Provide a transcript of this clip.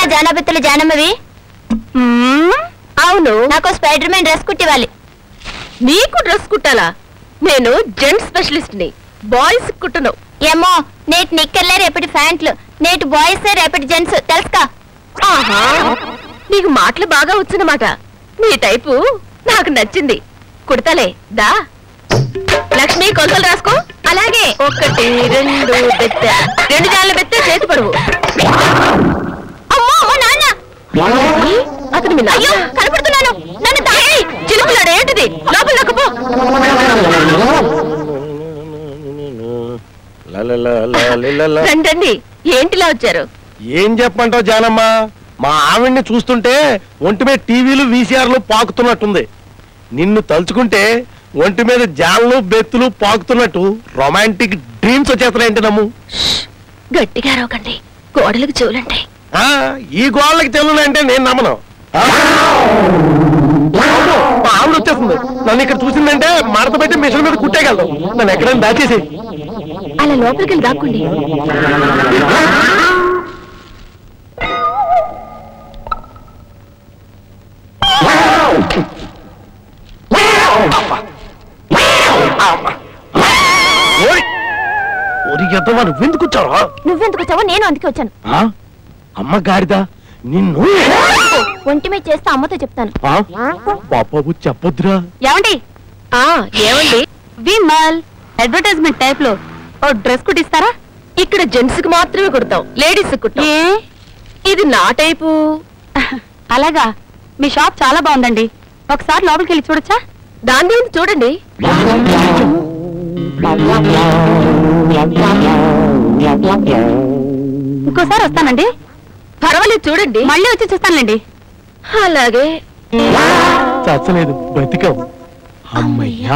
నువ్వేనా జానపత్తులు జానమ్మవి? అవును. నాకు స్పైడర్ మ్యాన్ డ్రెస్ కుట్టివ్వాలి. నీకు డ్రెస్ కుట్టాలా? నేను జెంట్స్ స్పెషలిస్ట్ ని, బాయ్స్ కుట్టను. ఏమో, నేటి నిక్కర్లే రేపటి ప్యాంట్లు, నేటి బాయ్స్ రేపటి జెంట్స్, తెలుసుకా? ఆహా, నీకు మాటలు బాగా వచ్చినమాట. నీ టైపు నాకు నచ్చింది. కుడతలే దా. లక్ష్మి, కొలతలు రాసుకో. అలాగే. 1 2 బెత్త, 2 జాన్ల బెత్త, చేతి పడువు. అమ్మో అమ్మో నాన్న! అతను మీ అయ్యో, కనపడుతున్నాను. నన్ను దాయి! చిలుకులాడు ఏంటిది? లోపల నొక్కపో. రండి, ఏంటిలా వచ్చారు? ఏం చెప్పమంటావు జానమ్మ, మా ఆవిడ్ని చూస్తుంటే ఒంటి మీద టీవీలు వీసీఆర్లు పాకుతున్నట్టుంది. నిన్ను తలుచుకుంటే ఒంటి మీద జాన్లు బెత్తులు పాకుతున్నట్టు రొమాంటిక్ డ్రీమ్స్ వచ్చేస్తున్నాయంటే నమ్ము. గట్టిగా రోకండి, గోడలకు చెవులండి. ఈ గోళ్ళకి చెల్లులంటే నేను నమ్మను. మా ఆవిడ వచ్చేస్తుంది. నన్ను ఇక్కడ చూసిందంటే మడత పెట్టి మిషన్ మీద కుట్టేయగలదు. నన్ను ఎక్కడైనా దాచేసి అలా లోపలికి వెళ్ళి దాక్కోండి. నువ్వెందుకు వచ్చావా? నువ్వెందుకు వచ్చావో నేను అందుకే వచ్చాను. అమ్మ గాడిదా, నిన్ను ఒంటి మీద చేస్తే అమ్మతో చెప్తాను. పాపకు చెప్పొద్దురా. ఏమండి? ఏమండి? విమల్ అడ్వర్టైజ్మెంట్ టైప్ లో ఓ డ్రెస్ కుట్టిస్తారా? ఇక్కడ జెంట్స్ కి మాత్రమే కుడతాం, లేడీస్ కుట్టాం. ఇది నా టైపు. అలాగా? మీ షాప్ చాలా బాగుందండి, ఒకసారి లోపలికి వెళ్ళి చూడొచ్చా? దాన్ని చూడండి. ఇంకోసారి వస్తానండి. పర్వాలేదు, చూడండి. మళ్ళీ వచ్చి చూస్తానులేండి. అలాగే. చచ్చలేదు, బతికావు. అమ్మయ్యా.